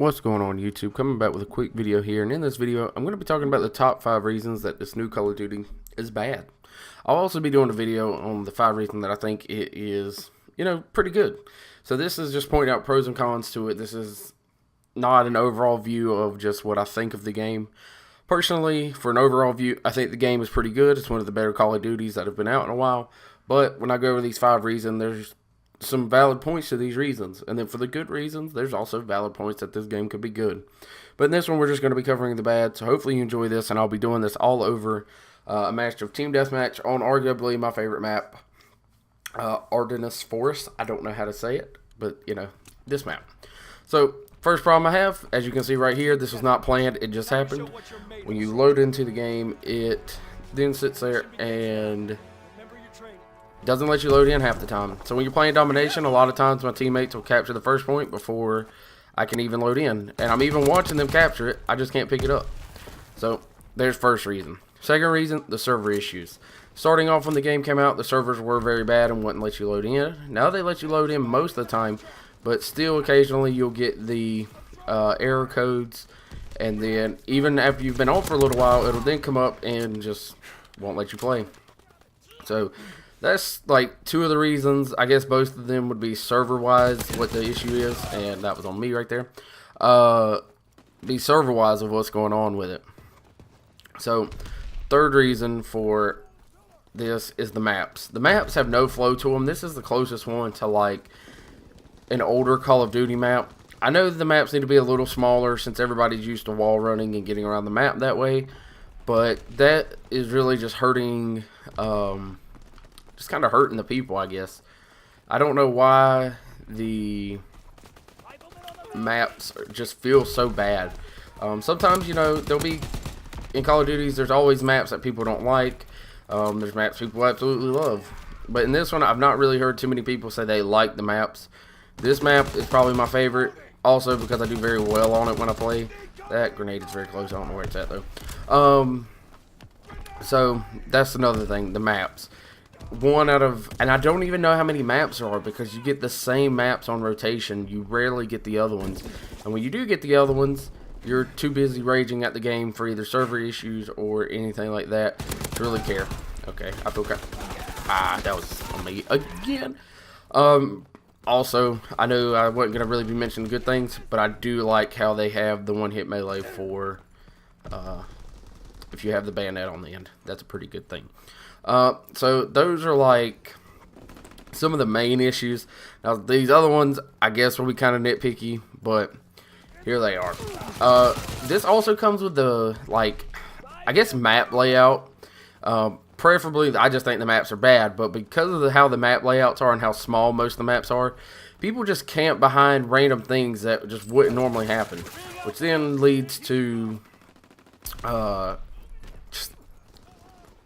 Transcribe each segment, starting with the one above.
What's going on YouTube? Coming back with a quick video here, and in this video I'm going to be talking about the top 5 reasons that this new Call of Duty is bad. I'll also be doing a video on the 5 reasons that I think it is, pretty good. So this is just pointing out pros and cons to it. This is not an overall view of just what I think of the game. Personally, for an overall view, I think the game is pretty good. It's one of the better Call of Duties that have been out in a while. But when I go over these 5 reasons, there's some valid points to these reasons, and then for the good reasons, there's also valid points that this game could be good. But in this one, we're just going to be covering the bad, so hopefully you enjoy this, and I'll be doing this all over a match of Team Deathmatch on arguably my favorite map, Ardennes Forest. I don't know how to say it, but, this map. So, first problem I have, as you can see right here, this was not planned, it just happened. When you load into the game, it then sits there and doesn't let you load in half the time. So when you're playing domination, a lot of times my teammates will capture the first point before I can even load in. And I'm even watching them capture it, I just can't pick it up. So there's first reason. Second reason, the server issues. Starting off when the game came out, the servers were very bad and wouldn't let you load in. Now they let you load in most of the time, but still occasionally you'll get the error codes. And then even after you've been on for a little while, it'll then come up and just won't let you play. So that's like 2 of the reasons. I guess both of them would be server-wise what the issue is, and that was on me right there. Be server-wise of what's going on with it. So, third reason for this is the maps. The maps have no flow to them. This is the closest one to like an older Call of Duty map. I know the maps need to be a little smaller since everybody's used to wall running and getting around the map that way, but that is really just hurting. Just kind of hurting the people, I guess. I don't know why the maps just feel so bad. Sometimes, there'll be, in Call of Duties, there's always maps that people don't like. There's maps people absolutely love. But in this one, I've not really heard too many people say they like the maps. This map is probably my favorite, also because I do very well on it when I play. That grenade is very close, I don't know where it's at though. So, that's another thing, the maps. And I don't even know how many maps there are because you get the same maps on rotation. You rarely get the other ones. And when you do get the other ones, you're too busy raging at the game for either server issues or anything like that to really care. Okay, I feel that was on me again. Also, I know I wasn't going to really be mentioning good things, but I do like how they have the one-hit melee for if you have the bayonet on the end. That's a pretty good thing. So those are like some of the main issues. Now these other ones I guess will be kind of nitpicky, but here they are. This also comes with the I guess map layout. Preferably I just think the maps are bad, but because of how the map layouts are and how small most of the maps are, people just camp behind random things that just wouldn't normally happen, which then leads to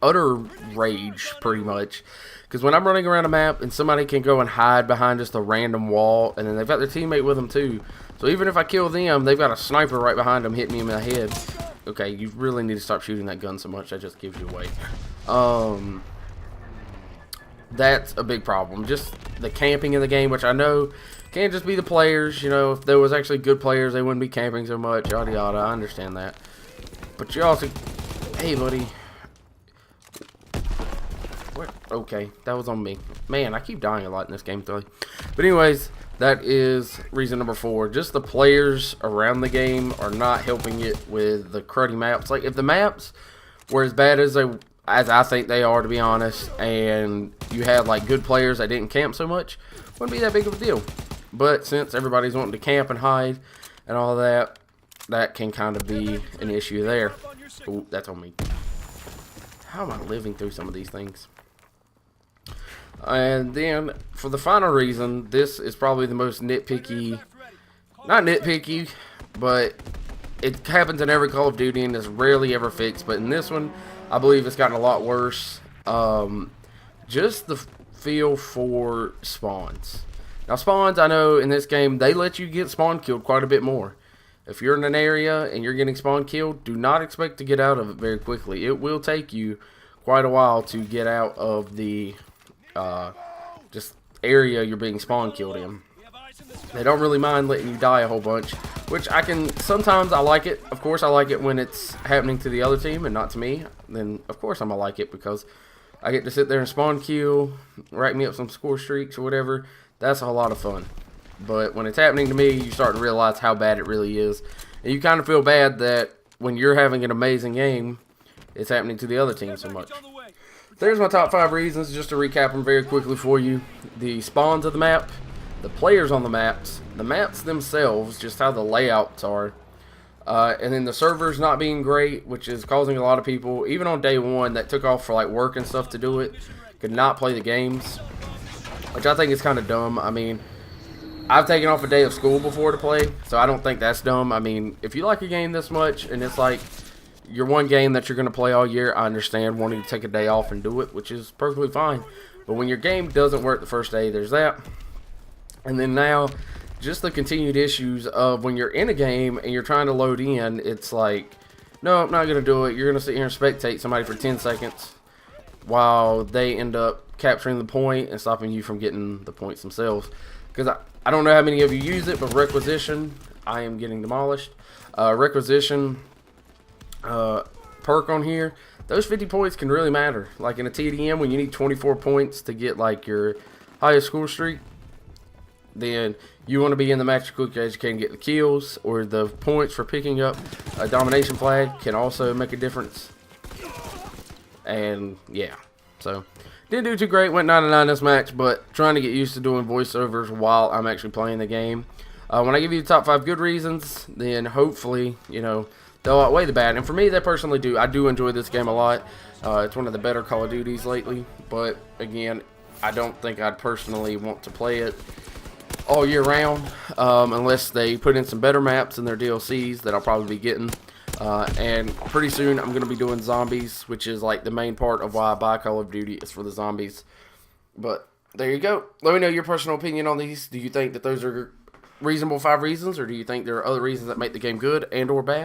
utter rage pretty much, because when I'm running around a map and somebody can go and hide behind just a random wall, and then they've got their teammate with them too, so even if I kill them, they've got a sniper right behind them hitting me in the head. Okay, you really need to stop shooting that gun so much, that just gives you away. That's a big problem, just the camping in the game, which I know can't just be the players. If there was actually good players, they wouldn't be camping so much, yada yada. I understand that, but you also, hey buddy. What? Okay, that was on me. Man, I keep dying a lot in this game today. But anyways, that is reason number 4. Just the players around the game are not helping it with the cruddy maps. Like, if the maps were as bad as I think they are, to be honest, and you had like good players that didn't camp so much, wouldn't be that big of a deal. But since everybody's wanting to camp and hide and all that, that can kind of be an issue there. Ooh, that's on me. How am I living through some of these things? And then, for the final reason, this is probably the most nitpicky, not nitpicky, but it happens in every Call of Duty and is rarely ever fixed, but in this one, I believe it's gotten a lot worse. Just the feel for spawns. Now spawns, I know in this game, they let you get spawn killed quite a bit more. If you're in an area and you're getting spawn killed, do not expect to get out of it very quickly. It will take you quite a while to get out of the just area you're being spawn killed in. They don't really mind letting you die a whole bunch, which sometimes I like it. Of course, I like it when it's happening to the other team and not to me. Then, of course, I'm going to like it because I get to sit there and spawn kill, rack me up some score streaks or whatever. That's a whole lot of fun. But when it's happening to me, you start to realize how bad it really is. And you kind of feel bad that when you're having an amazing game, it's happening to the other team so much. There's my top 5 reasons, just to recap them very quickly for you. The spawns of the map, the players on the maps themselves, just how the layouts are, and then the servers not being great, which is causing a lot of people, even on day 1, that took off for like work and stuff to do it, could not play the games, which I think is kind of dumb. I mean, I've taken off a day of school before to play, so I don't think that's dumb. I mean, if you like a game this much and it's like your one game that you're going to play all year, I understand wanting to take a day off and do it, which is perfectly fine. But when your game doesn't work the first day, there's that. And then now, just the continued issues of when you're in a game and you're trying to load in, it's like, no, I'm not going to do it. You're going to sit here and spectate somebody for 10 seconds while they end up capturing the point and stopping you from getting the points themselves. Because I don't know how many of you use it, but Requisition, I am getting demolished. Requisition perk on here, those 50 points can really matter. Like in a TDM, when you need 24 points to get like your highest score streak, then you want to be in the match as quick as you can get the kills, or the points for picking up a domination flag can also make a difference. And yeah, so didn't do too great, went 9-9 this match, but trying to get used to doing voiceovers while I'm actually playing the game. When I give you the top 5 good reasons, then hopefully, you know, they'll outweigh the bad. And for me, they personally do. I do enjoy this game a lot. It's one of the better Call of Duties lately. But again, I don't think I'd personally want to play it all year round, unless they put in some better maps in their DLCs that I'll probably be getting. And pretty soon I'm going to be doing zombies, which is like the main part of why I buy Call of Duty, is for the zombies. But there you go. Let me know your personal opinion on these. Do you think that those are reasonable 5 reasons, or do you think there are other reasons that make the game good and or bad?